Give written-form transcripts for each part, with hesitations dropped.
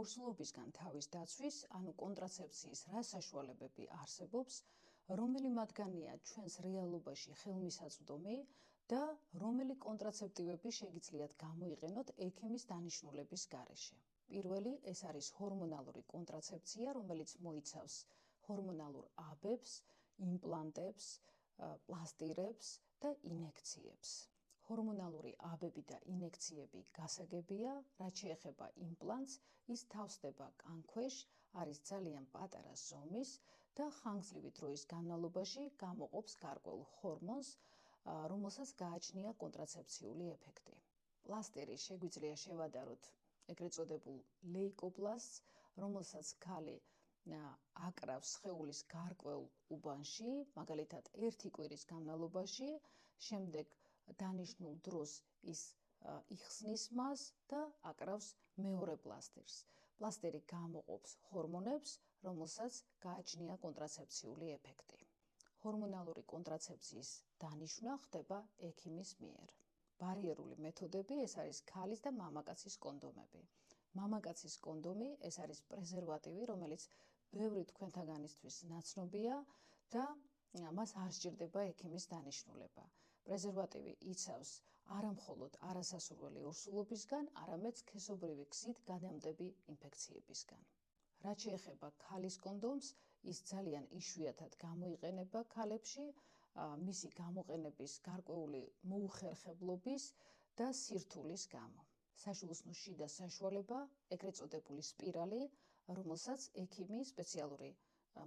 ორსულობისგან თავის დაცვის, ანუ კონტრაცეფციის რა საშუალებები არსებობს, რომელი მათგანია ჩვენს რეალობაში ხელმისაწვდომი და რომელი კონტრაცეპტივები შეგიძლიათ გამოიყენოთ ექიმის დანიშნულების გარეშე. პირველი ეს არის ჰორმონალური კონტრაცეფცია, რომელიც მოიცავს ჰორმონალურ აბებს, იმპლანტებს, პლასტირებს და ინექციებს. ჰორმონალური აბები და ინექციები გასაგებია, რაც შეეხება იმპლანტს, ის თავსდება კანქვეშ, არის ძალიან პატარა ზომის და ხანგრძლივი დროის განმავლობაში გამოყოფს გარკვეულ ჰორმონს, რომელსაც გააჩნია კონტრაცეფციული ეფექტი. პლასტირი შეგვიძლია შევადაროთ ეგრეთ წოდებულ ლეიკოპლასტს, რომელსაც ქალი აკრავს სხეულის გარკვეულ უბანში, მაგალითად ერთი კვირის განმავლობაში, შემდეგ დანიშნულ დროს ის იხსნის მას და აკრავს მეორე პლასტირს. პლასტირი გამოყოფს ჰორმონებს, რომელსაც გააჩნია კონტრაცეფციული ეფექტი. ჰორმონალური კონტრაცეფციის დანიშვნა ხდება ექიმის მიერ. ბარიერული მეთოდები ეს არის ქალის და მამაკაცის კონდომები. მამაკაცის კონდომი ეს არის პრეზერვატივი, რომელიც ბევრი თქვენთაგანისთვის ნაცნობია და მას არ სჭირდება ექიმის დანიშნულება. პრეზერვატივი იცავს არა მხოლოდ არასასურველი ორსულობისგან, არამედ სქესობრივი გზით გადამდები ინფექციებისგან. რაც შეეხება ქალის კონდომს, ის ძალიან იშვიათად გამოიყენება ქალებში, მისი გამოყენების გარკვეული მოუხერხებლობის და სირთულის გამო. საშუალოსნოს შიდა საშუალება, ეგრეთ წოდებული სპირალი, რომელსაც ექიმი სპეციალური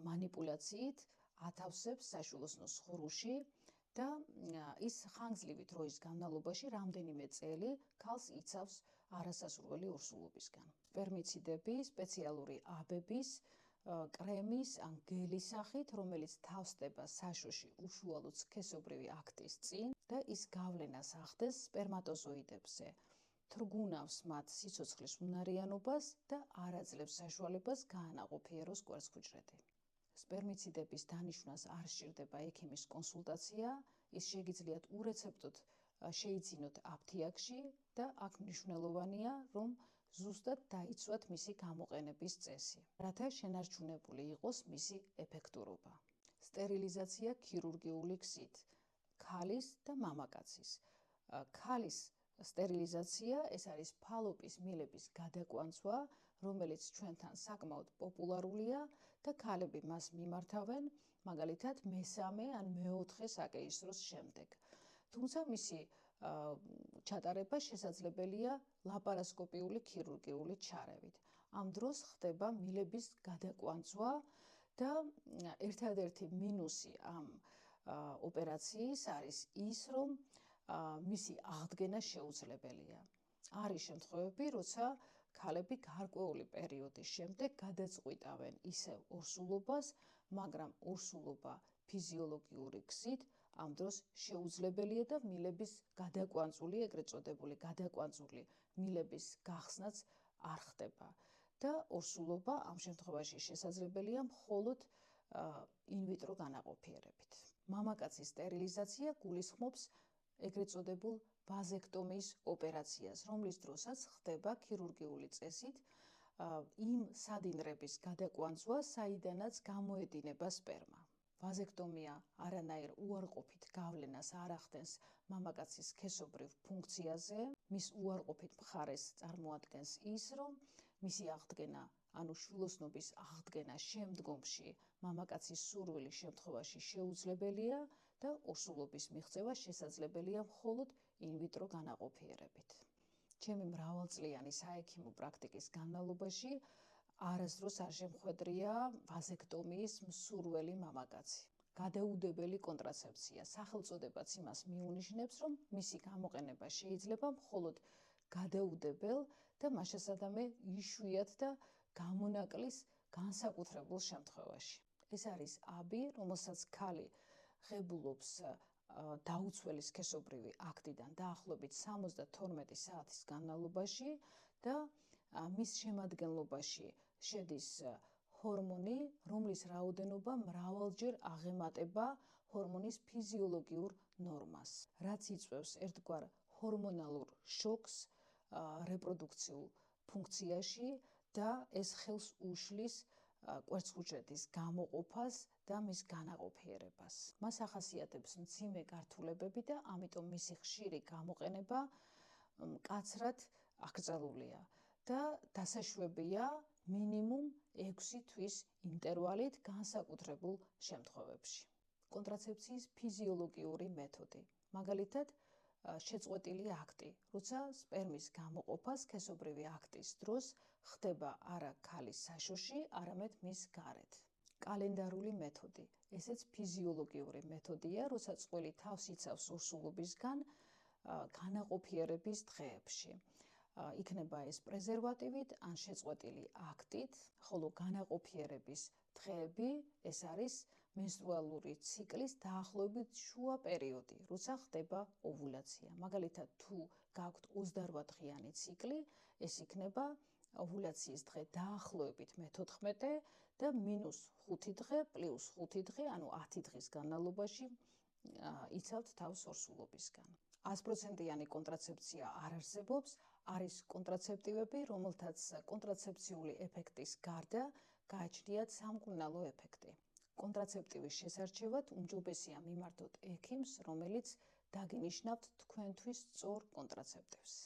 მანიპულაციით ათავსებს საშუალოსნოს ღრუში და ის ხანგრძლივი დროის განმავლობაში რამდენიმე წელი ქალს იცავს არასასურველი ორსულობისგან. სპერმიციდები სპეციალური აბების, კრემის ან გელის სახით, რომელიც თავსდება საშოში უშუალოდ სქესობრივი აქტის წინ და ის გავლენას ახდენს სპერმატოზოიდებზე, თრგუნავს მათ სიცოცხლის უნარიანობას და არ აძლევს საშუალებას გაანაყოფიეროს კვერცხუჯრედი. სპერმიციდების დანიშვნას არ სჭირდება ექიმის კონსულტაცია, ის შეგიძლიათ ურეცეპტოდ შეიძინოთ აფთიაქში და აქ მნიშვნელოვანია, რომ ზუსტად დაიცვათ მისი გამოყენების წესი, რათა შენარჩუნებული იყოს მისი ეფექტურობა. სტერილიზაცია ქირურგიული გზით, ქალის და მამაკაცის. ქალის სტერილიზაცია ეს არის ფალოპის მილების გადაკვანცვა, რომელიც ჩვენთან საკმაოდ პოპულარულია და ქალები მას მიმართავენ, მაგალითად მესამე ან მეოთხე საკეისროს შემდეგ. თუმცა მისი ჩატარება შესაძლებელია ლაპარასკოპიული ქირურგიული ჩარევით. ამ დროს ხდება მილების გადაკვანცვა და ერთადერთი მინუსი ამ ოპერაციის არის ის, რომ მისი აღდგენა შეუძლებელია. არის შემთხვევები, როცა ქალები გარკვეული პერიოდის შემდეგ გადაწყვიტავენ ისევ ორსულობას, მაგრამ ორსულობა ფიზიოლოგიური გზით ამ დროს შეუძლებელია და მილების გადაკვანწული, ეგრეთ წოდებული გადაკვანწული მილების გახსნაც არ ხდება და ორსულობა ამ შემთხვევაში შესაძლებელია მხოლოდ ინვიტრო განაყოფიერებით. მამაკაცის სტერილიზაცია გულისხმობს ეგრეთ წოდებულ ვაზექტომიის ოპერაციას, რომლის დროსაც ხდება ქირურგიული წესით იმ სადინრების გადაკვანცვა, საიდანაც გამოედინება სპერმა. ვაზექტომია არანაირ უარყოფით გავლენას არ ახდენს მამაკაცის სქესობრივ ფუნქციაზე, მის უარყოფით მხარეს წარმოადგენს ის, რომ მისი აღდგენა, ანუ შვილოსნობის აღდგენა შემდგომში მამაკაცის სურვილის შემთხვევაში შეუძლებელია და ორსულობის მიღწევა შესაძლებელია მხოლოდ ინვიტრო განაყოფიერებით. ჩემი მრავალწლიანი საექიმო პრაქტიკის განმავლობაში არასდროს არ შემხვედრია ვაზექტომიის მსურველი მამაკაცი. გადაუდებელი კონტრაცეფცია, სახელწოდებაც იმას მიუნიშნებს, რომ მისი გამოყენება შეიძლება მხოლოდ გადაუდებელ და მაშასადამე იშვიათ და გამონაკლის განსაკუთრებულ შემთხვევაში. ეს არის აბი, რომელსაც ქალი ღებულობს დაუცველი სქესობრივი აქტიდან დაახლოებით 72 საათის განმავლობაში და მის შემადგენლობაში შედის ჰორმონი, რომლის რაოდენობა მრავალჯერ აღემატება ჰორმონის ფიზიოლოგიურ ნორმას, რაც იწვევს ერთგვარ ჰორმონალურ შოკს რეპროდუქციულ ფუნქციაში და ეს ხელს უშლის კვერცხუჯრედის გამოყოფას და მის განაყოფიერებას. მას ახასიათებს მძიმე გართულებები და ამიტომ მისი ხშირი გამოყენება მკაცრად აკრძალულია და დასაშვებია მინიმუმ 6 თვის ინტერვალით განსაკუთრებულ შემთხვევებში. კონტრაცეფციის ფიზიოლოგიური მეთოდი. მაგალითად, შეწყვეტილი აქტი, როცა სპერმის გამოყოფა სქესობრივი აქტის დროს ხდება არა ქალის საშოში, არამედ მის გარეთ. კალენდარული მეთოდი. ესეც ფიზიოლოგიური მეთოდია, როცა წყვილი თავს იცავს ორსულობისგან განაყოფიერების დღეებში. იქნება ეს პრეზერვატივით ან შეწყვეტილი აქტით, ხოლო განაყოფიერების დღეები ეს არის menstruალური ციკლის დაახლოებით შუა პერიოდი, როცა ხდება ოვულაცია. მაგალითად, თუ გაქვთ 28 დღიანი ციკლი, ეს იქნება ოვულაციის დღე დაახლოებით მე-14 და -5 დღე, +5 დღე, ანუ 10 დღის განმავლობაში იცავთ თავს ორსულობისგან. 100%-იანი კონტრაცეფცია არ არსებობს, არის კონტრაცეპტივები, რომელთაც კონტრაცეფციული ეფექტის გარდა გააჩნიათ სამკურნალო ეფექტი. კონტრაცეპტივის შესარჩევად უმჯობესია მიმართოთ ექიმს, რომელიც დაგინიშნავთ თქვენთვის სწორ კონტრაცეპტივს.